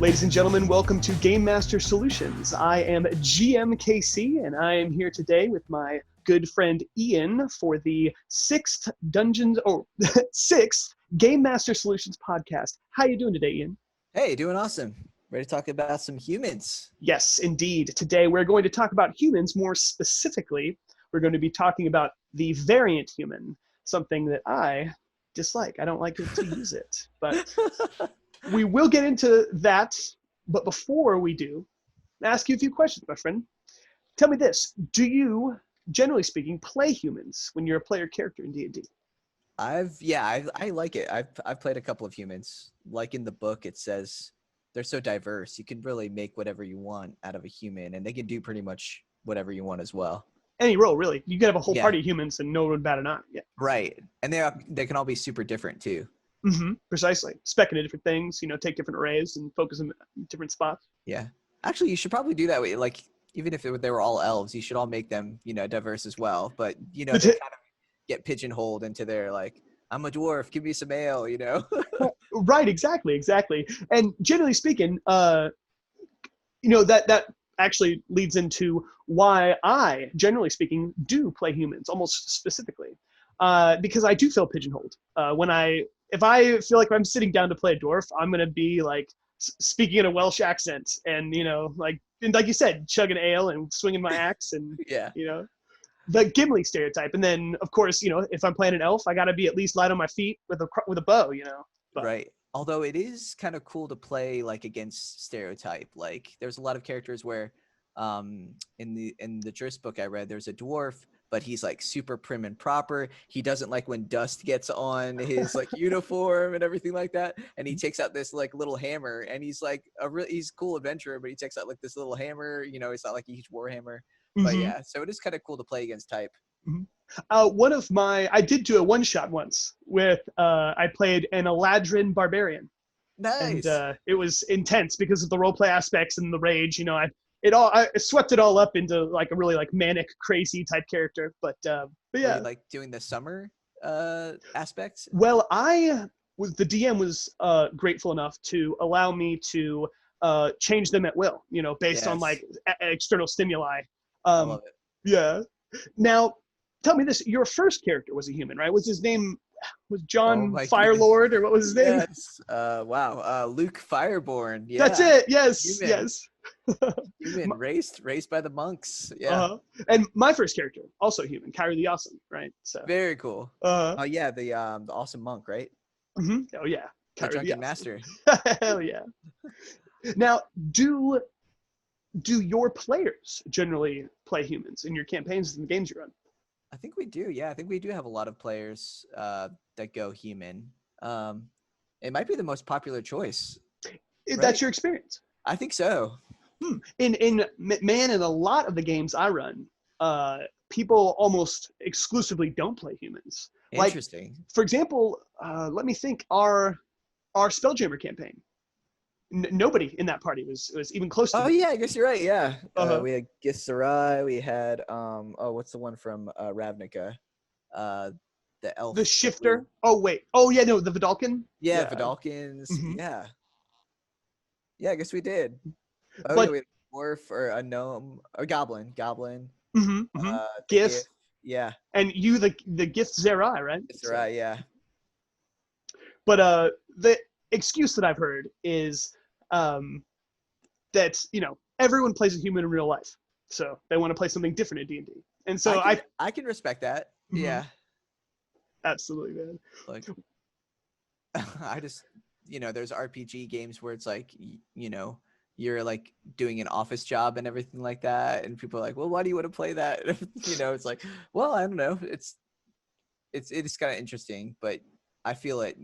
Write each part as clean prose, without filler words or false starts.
Ladies and gentlemen, welcome to Game Master Solutions. I am GMKC, and I am here today with my good friend Ian for the sixth Game Master Solutions podcast. How you doing today, Ian? Hey, doing awesome. Ready to talk about some humans? Yes, indeed. Today we're going to talk about humans. More specifically, we're going to be talking about the variant human, something that I dislike. I don't like it to use it, but we will get into that. But before we do, I'll ask you a few questions, my friend. Tell me this. Do you, generally speaking, play humans when you're a player character in D&D? I like it. I've played a couple of humans. Like in the book, it says they're so diverse. You can really make whatever you want out of a human, and they can do pretty much whatever you want as well. Any role, really. You could have a whole party of humans and no one would bat an eye. Yeah. Right. And they can all be super different too. Mm-hmm. Precisely. Spec into different things, take different arrays and focus them in different spots. Yeah. Actually, you should probably do that way. Like, even if they were all elves, you should all make them, diverse as well. But, they kind of get pigeonholed into their, like, I'm a dwarf, give me some ale, Right, exactly. And generally speaking, that actually leads into why I, generally speaking, do play humans, almost specifically. Because I do feel pigeonholed. If I feel like I'm sitting down to play a dwarf, I'm going to be, like, speaking in a Welsh accent and, like you said, chugging ale and swinging my axe and, the Gimli stereotype. And then, of course, if I'm playing an elf, I got to be at least light on my feet with a bow, But, right. Although it is kind of cool to play, like, against stereotype. Like, there's a lot of characters where in the Driss book I read, there's a dwarf, but he's, like, super prim and proper. He doesn't like when dust gets on his, like, uniform and everything like that. And he takes out this, like, little hammer, and he's like he's a cool adventurer, but he takes out, like, this little hammer. It's not like a huge war hammer. Mm-hmm. But yeah, so it is kind of cool to play against type. Mm-hmm. I did do a one shot once with I played an Eladrin barbarian. Nice. And it was intense because of the roleplay aspects and the rage. I swept it all up into, like, a really, like, manic, crazy type character. But yeah. Were you, like, doing the summer aspects? Well, the DM was grateful enough to allow me to change them at will. Based on, like, external stimuli. I love it. Yeah. Now, tell me this: your first character was a human, right? Was his name John Firelord, or what was his name? Yes. Wow. Luke Fireborn. Yeah. That's it. Yes. Human. Yes. Human, raised by the monks. Yeah. Uh-huh. And my first character, also human, Kyrie the Awesome, right? So. Very cool. Oh yeah, the awesome monk, right? Mm-hmm. Oh yeah. The drunken master. Hell yeah. Now, do your players generally play humans in your campaigns and the games you run? I think we do. Yeah, I think we do have a lot of players that go human. It might be the most popular choice. That's your experience? I think so. In a lot of the games I run, people almost exclusively don't play humans. Interesting. Like, for example, let me think. Our Spelljammer campaign. Nobody in that party was even close to. Oh yeah, I guess you're right. Yeah, we had Gisserai. We had what's the one from Ravnica? The elf. The Shifter. Oh wait. Oh yeah, no, the Vidalcan. Yeah, Vidalcans. Mm-hmm. Yeah. Yeah, I guess we did. Oh, but, we had a dwarf or a gnome, a goblin. Mm-hmm. Gith. Yeah. And you, the Gith Zerai, right? Zerai, yeah. But the excuse that I've heard is that everyone plays a human in real life, so they want to play something different in D&D, and so I can respect that. Mm-hmm. Yeah, absolutely, man. Like, I just there's RPG games where it's like you're like doing an office job and everything like that, and people are like, well, why do you want to play that? It's like, well, I don't know. It's kind of interesting, but I feel it.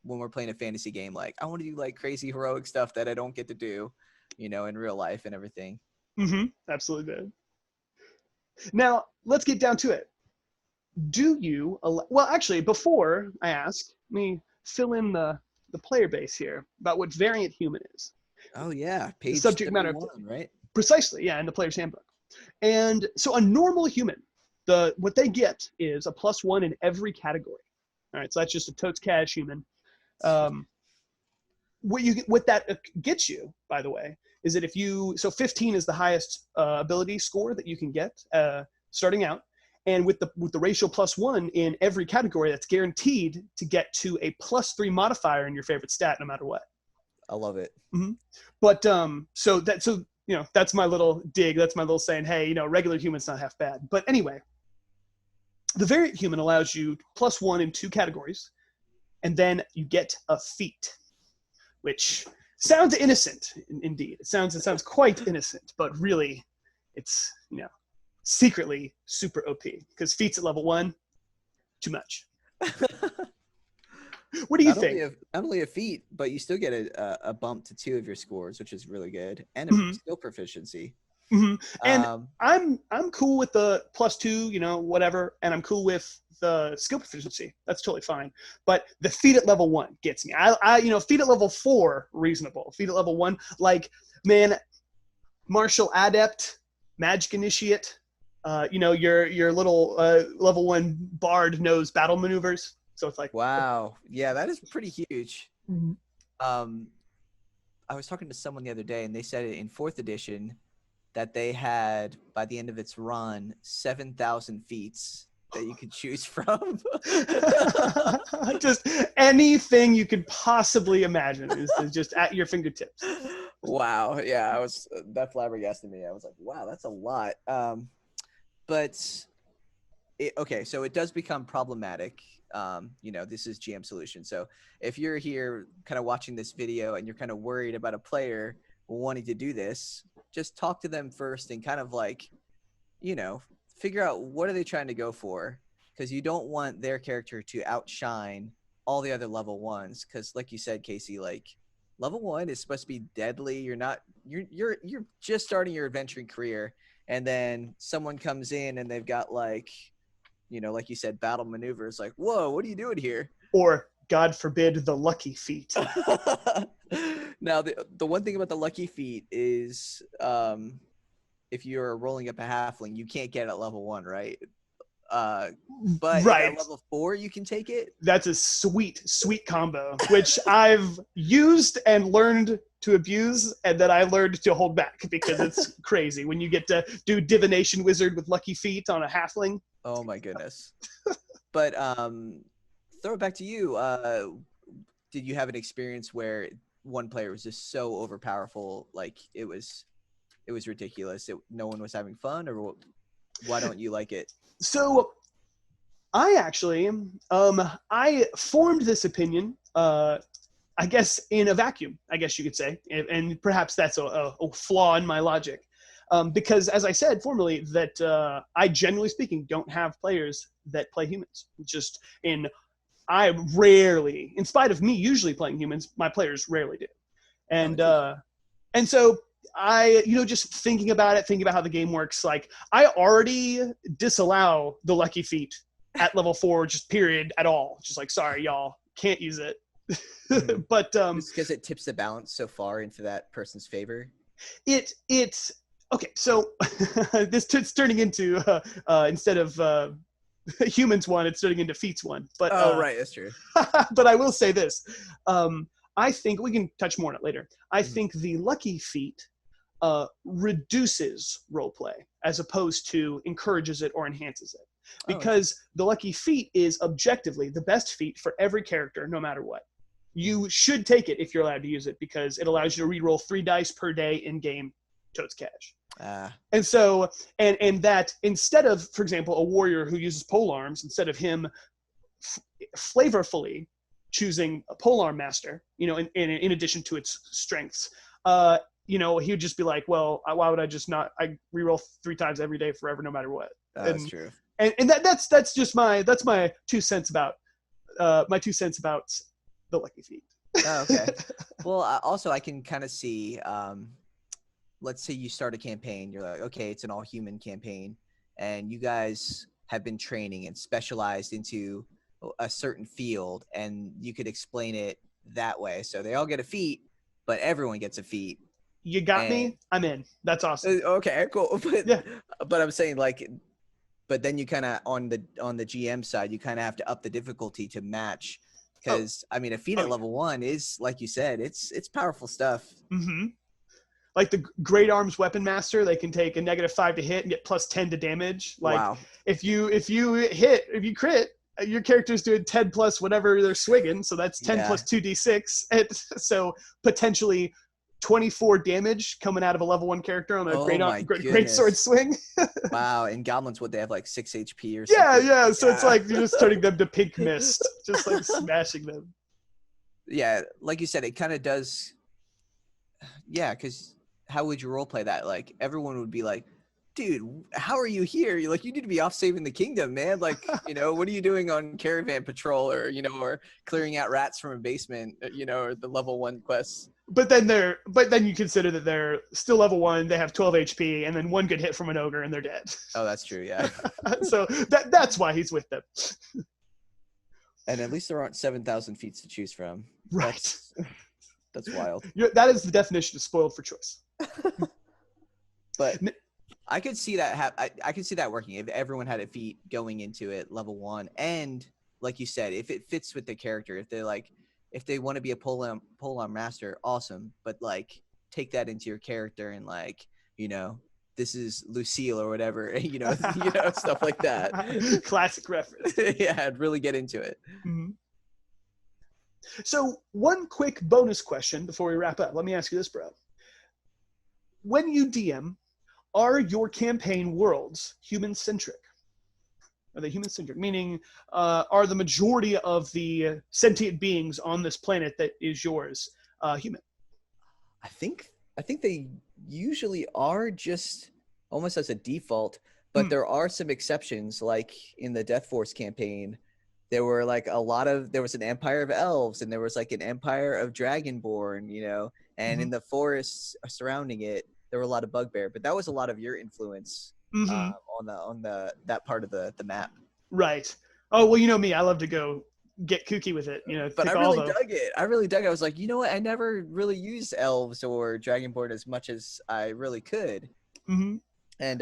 When we're playing a fantasy game, like, I want to do, like, crazy heroic stuff that I don't get to do, in real life and everything. Mm-hmm. Absolutely, man. Now, let's get down to it. Do you, well, actually, before I ask, let me fill in the player base here about what variant human is. Oh, yeah. Page subject matter, right? Precisely, yeah, in the player's handbook. And so a normal human, what they get is a +1 in every category. All right, so that's just a totes cash human. what that gets you, by the way, is that if you, so 15 is the highest ability score that you can get starting out. And with the racial +1 in every category, that's guaranteed to get to a +3 modifier in your favorite stat, no matter what. I love it. Mm-hmm. But so that's my little dig. That's my little saying, hey, regular human's not half bad. But anyway, the variant human allows you +1 in 2 categories, and then you get a feat, which sounds innocent. Indeed, it sounds quite innocent, but really, it's secretly super OP, because feats at level 1, too much. What do you think? Not only a feat, but you still get a bump to 2 of your scores, which is really good, and Mm-hmm. a skill proficiency. Mm-hmm. And I'm cool with the +2, whatever, and I'm cool with the skill proficiency. That's totally fine. But the feat at level 1 gets me. I feat at level 4, reasonable. Feat at level 1, like, man, martial adept, magic initiate, your little level 1 bard knows battle maneuvers. So it's like, wow, yeah, that is pretty huge. Mm-hmm. I was talking to someone the other day, and they said in 4th edition that they had, by the end of its run, 7,000 feats that you could choose from. Just anything you could possibly imagine is just at your fingertips. Wow, yeah, that flabbergasted me. I was like, wow, that's a lot. So it does become problematic. This is GM Solution. So if you're here kind of watching this video and you're kind of worried about a player wanting to do this, just talk to them first and kind of like, figure out what are they trying to go for, because you don't want their character to outshine all the other level 1s. Because like you said, Casey, like level 1 is supposed to be deadly. You're just starting your adventuring career, and then someone comes in and they've got like you said, battle maneuvers. Like, whoa, what are you doing here? Or, God forbid, the lucky feat. Now, the one thing about the lucky feat is if you're rolling up a halfling, you can't get it at level 1, right? But right. At level 4, you can take it. That's a sweet combo, which I've used and learned to abuse, and then I learned to hold back, because it's crazy when you get to do divination wizard with lucky feet on a halfling. Oh my goodness. But throw it back to you. Did you have an experience where one player was just so overpowerful, like it was ridiculous, no one was having fun, or why don't you like it? So I actually I formed this opinion I guess in a vacuum, I guess you could say, and perhaps that's a flaw in my logic. Because as I said formerly, that I generally speaking don't have players that play humans. I rarely, in spite of me usually playing humans, my players rarely do. And so I, just thinking about how the game works, like I already disallow the lucky feat at level 4, just period at all. Just like, sorry, y'all, can't use it. Mm-hmm. But because it tips the balance so far into that person's favor. It's okay. So it's turning into instead of humans 1, it's turning into feats 1. But right, that's true. But I will say this: I think we can touch more on it later. I think the lucky feat reduces roleplay as opposed to encourages it or enhances it, because the lucky feat is objectively the best feat for every character, no matter what. You should take it if you're allowed to use it, because it allows you to reroll 3 dice per day in game. Totes cash. And so, and that instead of, for example, a warrior who uses polearms, instead of him flavorfully choosing a polearm master, in addition to its strengths, he would just be like, well, why would I just not? I reroll 3 times every day forever, no matter what. That's true. And that's just my 2 cents about the lucky feat. Oh, okay. Well, also I can kind of see, let's say you start a campaign, you're like, okay, it's an all human campaign, and you guys have been training and specialized into a certain field, and you could explain it that way. So they all get a feat, but everyone gets a feat. You got me? I'm in. That's awesome. Okay, cool. But, yeah. But I'm saying, like, but then you kind of, on the GM side, you kind of have to up the difficulty to match Because I mean, a feat at level 1 is, like you said, it's powerful stuff. Mm-hmm. Like the Great Arms Weapon Master, they can take a -5 to hit and get +10 to damage. Like Wow. if you crit, your character's doing 10 plus whatever they're swinging, so that's 10 plus 2d6. And so potentially 24 damage coming out of a level 1 character on a great sword swing. Wow, and goblins, would they have like 6 HP or something? Yeah. So it's like you're just turning them to pink mist, just like smashing them. Yeah, like you said, it kind of does. Yeah, because how would you role play that? Like everyone would be like, dude, how are you here? You're like, you need to be off saving the kingdom, man. Like, what are you doing on caravan patrol, or or clearing out rats from a basement, or the level 1 quests. But then you consider that they're still level 1, they have 12 HP, and then one good hit from an ogre and they're dead. Oh, that's true, yeah. So that's why he's with them. And at least there aren't 7,000 feats to choose from. Right. That's wild. That is the definition of spoiled for choice. But I could see that I could see that working if everyone had a feat going into it level 1, and like you said, if it fits with the character, if they want to be a polearm master, awesome, but like take that into your character and like, this is Lucille or whatever, stuff like that. Classic reference. Yeah, I'd really get into it. Mm-hmm. So one quick bonus question before we wrap up. Let me ask you this, bro. When you DM, are your campaign worlds human-centric? Are they human-centric? Meaning, are the majority of the sentient beings on this planet that is yours human? I think they usually are, just almost as a default, but there are some exceptions. Like in the Death Force campaign, there were like there was an empire of elves, and there was like an empire of dragonborn, and in the forests surrounding it, there were a lot of bugbear, but that was a lot of your influence on that part of the map. Right. Oh, well, you know me, I love to go get kooky with it, But I really dug it. I was like, you know what? I never really used elves or dragonborn as much as I really could. Mm-hmm. And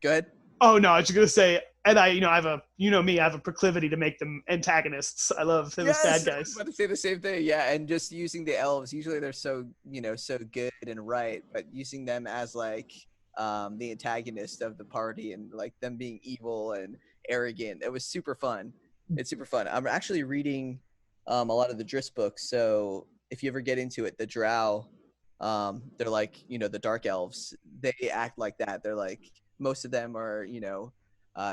go ahead. Oh no, I was just gonna say, and I have a proclivity to make them antagonists. I love them as bad guys. I was about to say the same thing. Yeah, and just using the elves, usually they're so so good and right, but using them as like the antagonist of the party, and like them being evil and arrogant, it was super fun. It's super fun. I'm actually reading a lot of the Driss books, so if you ever get into it, the Drow, they're like the dark elves. They act like that. They're like, most of them are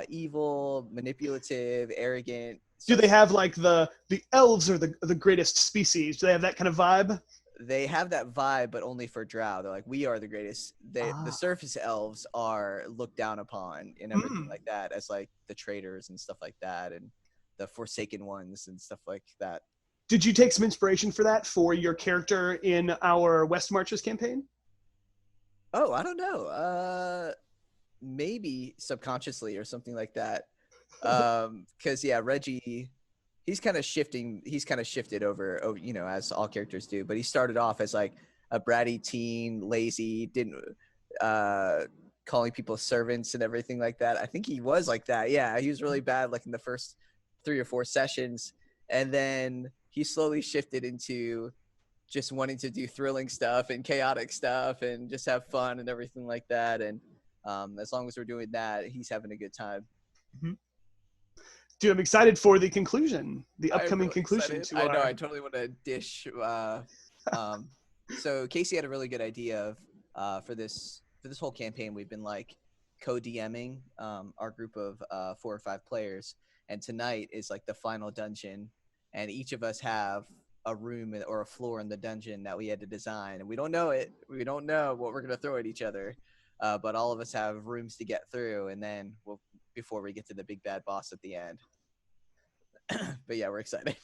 evil, manipulative, arrogant. Do they have like the elves are the greatest species? Do they have that kind of vibe? They have that vibe, but only for Drow. They're like, we are the greatest. The surface elves are looked down upon and everything like that, as like the traitors and stuff like that, and the Forsaken ones and stuff like that. Did you take some inspiration for that for your character in our West Marches campaign? Oh, I don't know. Maybe subconsciously or something like that. Because Reggie, he's kind of shifted over, as all characters do. But he started off as like a bratty teen, lazy, didn't calling people servants and everything like that. I think he was like that. Yeah, he was really bad like in the first 3 or 4 sessions, and then he slowly shifted into just wanting to do thrilling stuff and chaotic stuff and just have fun and everything like that. And as long as we're doing that, he's having a good time. Mm-hmm. Dude, I'm excited for the conclusion, the upcoming conclusion. I totally want to dish. So Casey had a really good idea of for this whole campaign. We've been like co-DMing our group of 4 or 5 players, and tonight is like the final dungeon, and each of us have a room or a floor in the dungeon that we had to design, and we don't know it. We don't know what we're gonna throw at each other, but all of us have rooms to get through, and then before we get to the big bad boss at the end. But yeah, we're excited.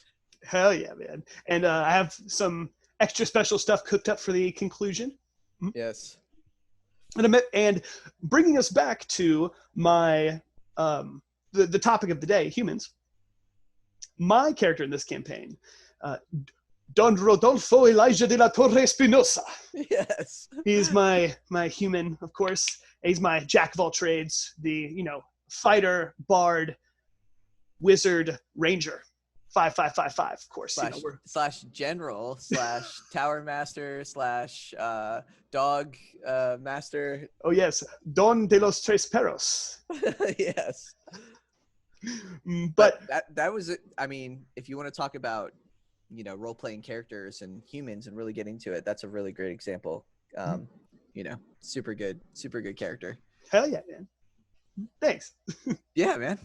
Hell yeah, man. And I have some extra special stuff cooked up for the conclusion. Yes. And bringing us back to my the topic of the day, humans. My character in this campaign, Don Rodolfo Elijah de la Torre Espinosa. Yes. He's my human, of course. He's my jack of all trades, the fighter, bard, wizard, ranger. 5555, of course. Slash, slash general slash tower master slash dog master. Oh yes, Don de los Tres Perros. Yes. But that was it. I mean, if you want to talk about, you know, role-playing characters and humans and really getting to it, that's a really great example. You know, super good character. Hell yeah, man. Thanks. Yeah, man.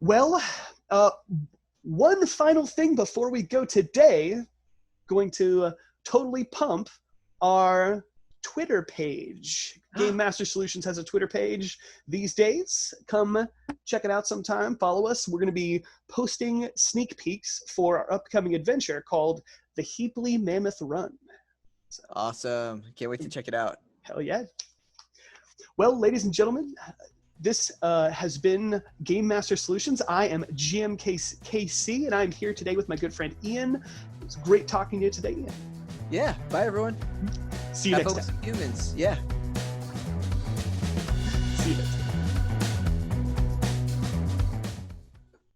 Well, one final thing before we go today, going to totally pump our Twitter page. Game Master Solutions has a Twitter page these days. Come check it out sometime. Follow us. We're going to be posting sneak peeks for our upcoming adventure called the Heapley Mammoth Run. So, awesome. Can't wait to check it out. Hell yeah. Well, ladies and gentlemen, this has been Game Master Solutions. I am GMKC, and I'm here today with my good friend Ian. It's great talking to you today, Ian. Yeah. Bye, everyone. See you next time. Humans. Yeah. See you next time.